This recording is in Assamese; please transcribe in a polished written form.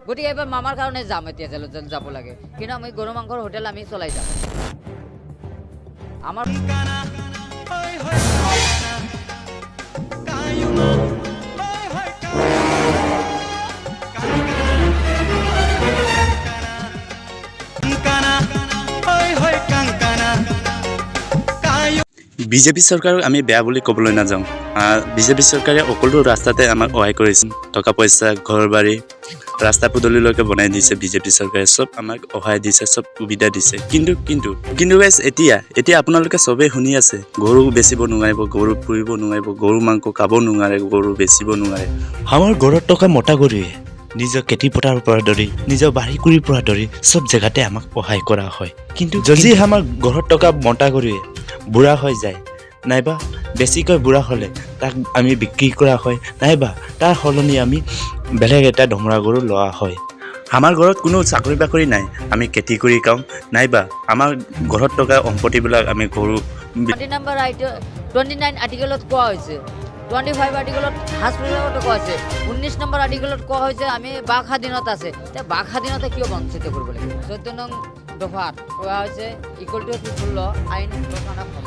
গতিকে এবাৰ মামাৰ কাৰণে যাম এতিয়া যাব লাগে কিন্তু আমি গৰু মাংসৰ হোটেল আমি চলাই যাম আমাৰ বিজেপি চৰকাৰক আমি বেয়া বুলি ক'বলৈ নাযাওঁ বিজেপি চৰকাৰে সকলো ৰাস্তাতে আমাক সহায় কৰিছে টকা পইচা ঘৰ বাৰী ৰাস্তা পদূলিলৈকে বনাই দিছে বিজেপি চৰকাৰে চব আমাক সহায় দিছে চব সুবিধা দিছে কিন্তু গাইজ এতিয়া আপোনালোকে চবেই শুনি আছে গৰু বেচিব নোৱাৰিব গৰু ফুৰিব নোৱাৰিব গৰু মাংস খাব নোৱাৰে গৰু বেচিব নোৱাৰে আমাৰ ঘৰত থকা মতা গৰুৱে নিজৰ খেতি পথাৰৰ পৰা ধৰি নিজৰ বাৰী কুৰিৰ পৰা ধৰি চব জেগাতে আমাক সহায় কৰা হয় কিন্তু যদি আমাৰ ঘৰত থকা মতা গৰুৱে বুঢ়া হৈ যায় নাইবা বেছিকৈ বুঢ়া হ'লে তাক আমি বিক্ৰী কৰা হয় নাইবা তাৰ সলনি আমি বেলেগ এটা ধমৰা গৰু লোৱা হয় আমাৰ ঘৰত কোনো চাকৰি বাকৰি নাই আমি খেতি কৰি খাওঁ নাইবা আমাৰ ঘৰত থকা সম্পত্তিবিলাক আমি গৰু 29 আৰ্টিকেলত কোৱা হৈছে 25 আৰ্টিকেলত হাজপিটালত কোৱা আছে 19 নম্বৰ আৰ্টিকেলত কোৱা হৈছে আমি বাক স্বাধীনতা আছে বাক স্বাধীনতা কিয় বঞ্চিত কৰিব লাগিব 14 নং দফাত কোৱা হৈছে ইকুৱেল টু পিপল ল আইন সমান